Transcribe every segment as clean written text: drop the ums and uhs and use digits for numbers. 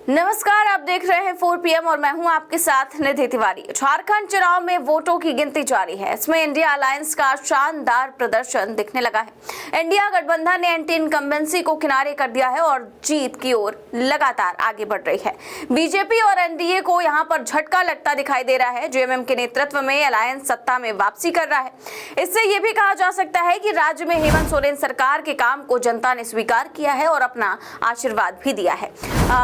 नमस्कार, आप देख रहे हैं 4 PM और मैं हूं आपके साथ निधि तिवारी। झारखंड चुनाव में वोटों की गिनती जारी है। इसमें इंडिया अलायंस का शानदार प्रदर्शन दिखने लगा है। इंडिया गठबंधन ने एंटी इनकम्बेंसी को किनारे कर दिया है और जीत की ओर लगातार आगे बढ़ रही है। बीजेपी और एनडीए को यहां पर झटका लगता दिखाई दे रहा है। जेएमएम के नेतृत्व में अलायंस सत्ता में वापसी कर रहा है। इससे यह भी कहा जा सकता है कि राज्य में हेमंत सोरेन सरकार के काम को जनता ने स्वीकार किया है और अपना आशीर्वाद भी दिया है।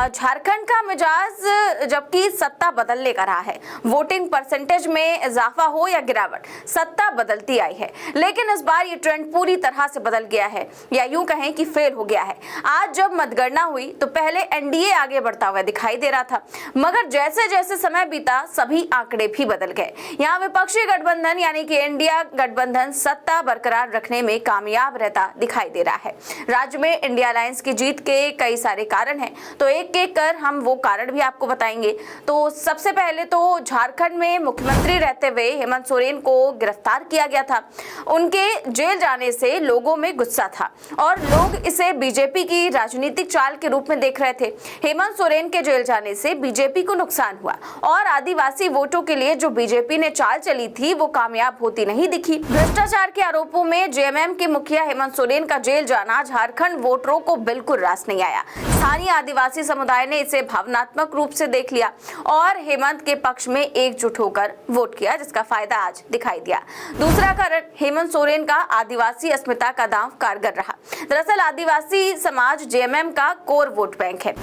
झारखंड का मिजाज जबकि सत्ता बदलने का रहा है। वोटिंग परसेंटेज में इजाफा हो या गिरावट, सत्ता बदलती आई है। लेकिन इस बार ये ट्रेंड पूरी तरह से बदल गया है, या यूं कहें कि फेल हो गया है। आज जब मतगणना हुई तो पहले एनडीए आगे बढ़ता हुआ दिखाई दे रहा था, मगर जैसे जैसे समय बीता सभी आंकड़े भी बदल गए। यहाँ विपक्षी गठबंधन यानी कि इंडिया गठबंधन सत्ता बरकरार रखने में कामयाब रहता दिखाई दे रहा है। राज्य में इंडिया अलायंस की जीत के कई सारे कारण हैं, तो एक एक कर हम वो कारण भी आपको बताएंगे। तो सबसे पहले तो झारखंड में मुख्यमंत्री रहते हुए हेमंत सोरेन को गिरफ्तार किया गया था। उनके जेल जाने से लोगों में गुस्सा था और लोग इसे बीजेपी की राजनीतिक चाल के रूप में देख रहे थे। हेमंत सोरेन के जेल जाने से बीजेपी को नुकसान हुआ और आदिवासी वोटों के लिए जो बीजेपी ने चाल चली थी वो कामयाब होती नहीं दिखी। भ्रष्टाचार के आरोपों में जेएमएम के मुखिया हेमंत सोरेन का जेल जाना झारखंड वोटरों को बिल्कुल रास नहीं आया। स्थानीय आदिवासी समुदाय ने इसे भावनात्मक रूप से देख लिया और हेमंत के पक्ष में एकजुट होकर वोट किया, जिसका फायदा आज दिखाई दिया। दूसरा कारण हेमंत सोरेन का आदिवासी अस्मिता का दांव कारगर रहा। दरअसल आदिवासी समाज जेएमएम का कोर वोट बैंक है।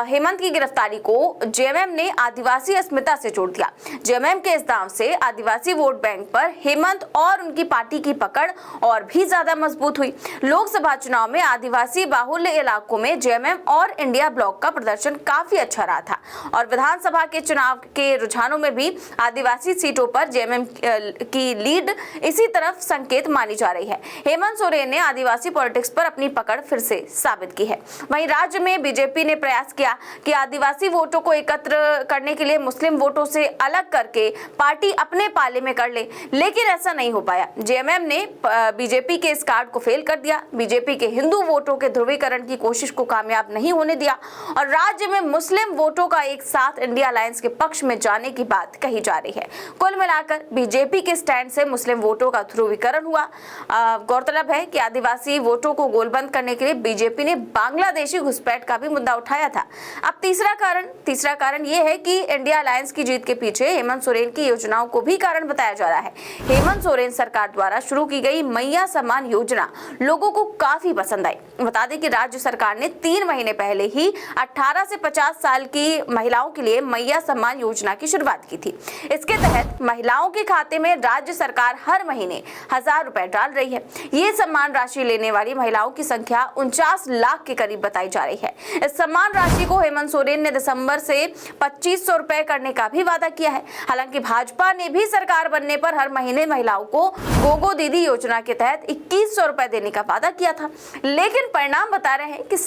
हेमंत की गिरफ्तारी को जेएमएम ने आदिवासी अस्मिता से जोड़ दिया। जेएमएम के इस दांव से आदिवासी वोट बैंक पर हेमंत और उनकी पार्टी की पकड़ और भी ज्यादा मजबूत हुई। लोकसभा चुनाव में आदिवासी बाहुल्य इलाकों में जेएमएम और इंडिया ब्लॉक का प्रदर्शन काफी अच्छा रहा था और विधानसभा के चुनाव के रुझानों में भी आदिवासी सीटों पर जेएमएम की लीड इसी तरफ संकेत मानी जा रही है। हेमंत सोरेन ने आदिवासी पॉलिटिक्स पर अपनी पकड़ फिर से साबित की है। वहीं राज्य में बीजेपी ने प्रयास किया कि आदिवासी वोटों को एकत्र करने के लिए मुस्लिम वोटों से अलग करके पार्टी अपने पाले में कर ले, लेकिन ऐसा नहीं हो पाया। जेएमएम ने बीजेपी के इस कार्ड को फेल कर दिया। बीजेपी के हिंदू वोटों के ध्रुवीकरण की कोशिश को कामयाब नहीं होने दिया और राज्य में मुस्लिम वोटों का एक साथ इंडिया अलायंस के पक्ष में जाने की बात कही जा रही है। कुल मिलाकर बीजेपी के स्टैंड से मुस्लिम वोटों का ध्रुवीकरण हुआ। गौरतलब है कि आदिवासी वोटों को गोलबंद करने के लिए बीजेपी ने बांग्लादेशी घुसपैठ का भी मुद्दा उठाया था। अब तीसरा कारण यह है कि इंडिया अलायंस की जीत के पीछे हेमंत सोरेन की योजनाओं को भी कारण बताया जा रहा है। हेमंत सोरेन सरकार द्वारा शुरू की गई मैया सम्मान योजना लोगों को काफी पसंद आई। बता दें कि राज्य सरकार ने 3 महीने पहले ही 18 से 50 साल की महिलाओं के लिए मैया सम्मान योजना की शुरुआत की थी। इसके तहत महिलाओं के खाते में राज्य सरकार हर महीने 1000 रुपए डाल रही है। ये सम्मान राशि लेने वाली महिलाओं की संख्या 49 लाख के करीब बताई जा रही है। इस सम्मान राशि को हेमंत सोरेन ने दिसंबर से 2500 रुपए करने का भी वादा किया है। हालांकि भाजपा ने भी सरकार बनने पर हर महीने महिलाओं को गोगो दीदी योजना के तहत 2100 रुपए देने का वादा किया था, लेकिन परिणाम बता रहे हैं कि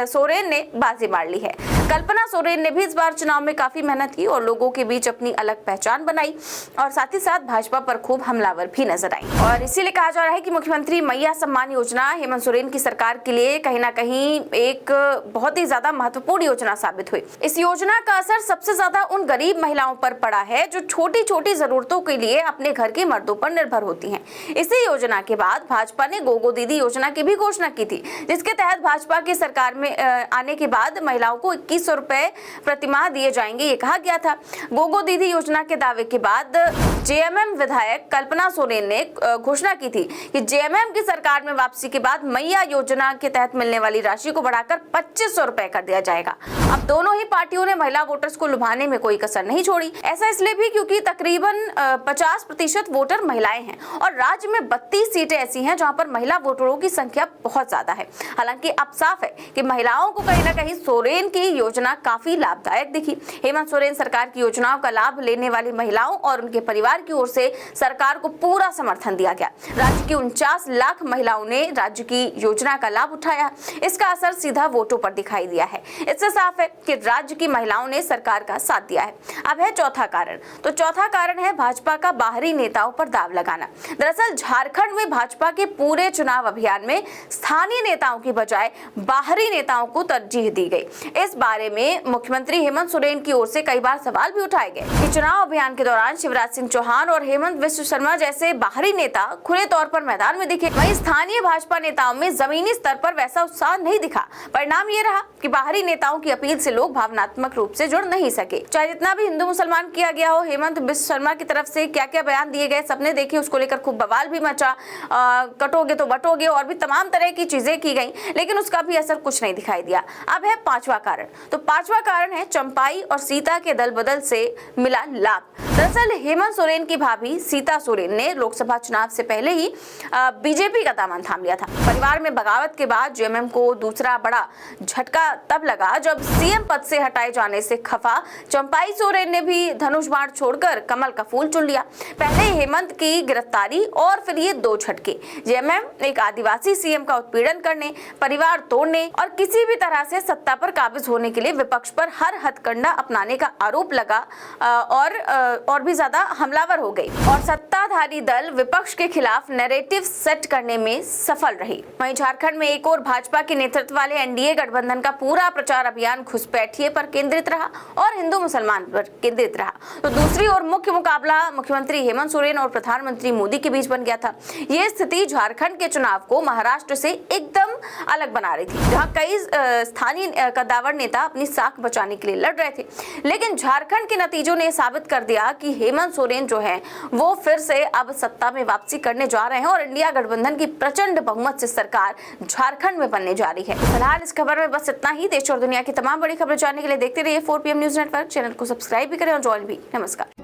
सोरेन ने बाजी मार ली है। कल्पना सोरेन ने भी इस बार चुनाव में काफी मेहनत की और लोगों के बीच अपनी अलग पहचान बनाई और साथ ही साथ भाजपा पर खूब हमलावर भी नजर आई और इसीलिए कहा जा रहा है कि मुख्यमंत्री मैया सम्मान योजना हेमंत सोरेन की सरकार के लिए कहीं ना कहीं एक बहुत ही ज्यादा महत्वपूर्ण योजना साबित हुई। इस योजना का असर सबसे ज्यादा उन गरीब महिलाओं पर पड़ा है जो छोटी छोटी जरूरतों के लिए अपने घर के मर्दों पर निर्भर होती हैं। इसी योजना के बाद भाजपा ने गोगो दीदी योजना की भी घोषणा की थी, जिसके तहत भाजपा की सरकार में आने के बाद महिलाओं को 2100 रुपए प्रतिमाह दिए जाएंगे, ये कहा गया था। गोगो दीदी योजना के दावे के बाद जेएमएम विधायक कल्पना सोरेन ने घोषणा की थी कि जेएमएम की सरकार में वापसी के बाद मैया योजना के तहत मिलने वाली राशि को बढ़ाकर 2500 रुपए कर दिया जाएगा। अब दोनों ही पार्टियों ने महिला वोटर्स को लुभाने में कोई कसर नहीं छोड़ी। ऐसा इसलिए भी क्योंकि तकरीबन 50% वोटर महिलाएं हैं और राज्य में 32 सीटें ऐसी हैं जहां पर महिला वोटरों की संख्या बहुत ज्यादा है। हालांकि अब साफ है कि महिलाओं को कहीं ना कहीं सोरेन की योजना काफी लाभदायक दिखी। हेमंत सोरेन सरकार की योजनाओं का लाभ लेने वाली महिलाओं और उनके परिवार की ओर से सरकार को पूरा समर्थन दिया गया। राज्य की 49 लाख महिलाओं ने राज्य की योजना का लाभ उठाया। इसका असर सीधा वोटों पर दिखाई दिया है। इससे साफ है कि राज्य की महिलाओं ने सरकार का साथ दिया है। अब है चौथा कारण। तो चौथा कारण है भाजपा का बाहरी नेताओं पर दाव लगाना। दरअसल झारखंड में भाजपा के पूरे चुनाव अभियान में स्थानीय नेताओं की बजाय बाहरी नेताओं को तरजीह दी गई। इस बार बारे में मुख्यमंत्री हेमंत सोरेन की ओर से कई बार सवाल भी उठाए गए कि चुनाव अभियान के दौरान शिवराज सिंह चौहान और हेमंत बिस्व शर्मा जैसे बाहरी नेता खुले तौर पर मैदान में दिखे, वहीं स्थानीय भाजपा नेताओं में जमीनी स्तर पर वैसा उत्साह नहीं दिखा। परिणाम ये रहा कि बाहरी नेताओं की अपील से लोग भावनात्मक रूप से जुड़ नहीं सके। चाहे जितना भी हिंदू मुसलमान किया गया हो, हेमंत बिस्व शर्मा की तरफ से क्या क्या बयान दिए गए, सबने देखे, उसको लेकर खूब बवाल भी मचा, कटोगे तो बटोगे और भी तमाम तरह की चीजें की गई, लेकिन उसका भी असर कुछ नहीं दिखाई दिया। अब है पांचवा कारण। तो पांचवा कारण है चंपाई और सीता के दल बदल से मिला लाभ। दरअसल हेमंत सोरेन की भाभी सीता सोरेन ने लोकसभा चुनाव से पहले ही बीजेपी का दामन थाम लिया था। परिवार में बगावत के बाद जेएमएम को दूसरा बड़ा झटका तब लगा जब सीएम पद से हटाए जाने से खफा चंपाई सोरेन ने भी धनुष बाण छोड़कर कमल का फूल चुन लिया। पहले हेमंत की गिरफ्तारी और फिर ये दो झटके। जेएमएम एक आदिवासी सीएम का उत्पीड़न करने, परिवार तोड़ने और किसी भी तरह से सत्ता पर काबिज होने के लिए विपक्ष पर हर हथकंडा अपनाने का आरोप लगा और भी ज्यादा हमलावर हो गई और सत्ताधारी दल विपक्ष के खिलाफ नैरेटिव सेट करने में सफल रही। वहीं झारखंड में एक और भाजपा के नेतृत्व वाले एनडीए गठबंधन का पूरा प्रचार अभियान घुसपैठिए पर केंद्रित रहा और हिंदू मुसलमान पर केंद्रित रहा। तो दूसरी ओर मुख्य मुकाबला मुख्यमंत्री हेमंत सोरेन और प्रधानमंत्री मोदी के बीच बन गया था। ये स्थिति झारखंड के चुनाव को महाराष्ट्र से एकदम अलग बना रही थी, जहां कई स्थानीय कद्दावर नेता अपनी साख बचाने के लिए लड़ रहे थे। लेकिन झारखंड के नतीजों ने साबित कर दिया कि हेमंत सोरेन जो है वो फिर से अब सत्ता में वापसी करने जा रहे हैं और इंडिया गठबंधन की प्रचंड बहुमत से सरकार झारखंड में बनने जा रही है। फिलहाल इस खबर में बस इतना ही। देश और दुनिया की तमाम बड़ी खबरें जानने के लिए देखते रहिए 4 PM न्यूज नेटवर्क। चैनल को सब्सक्राइब भी करें और ज्वाइन भी। नमस्कार।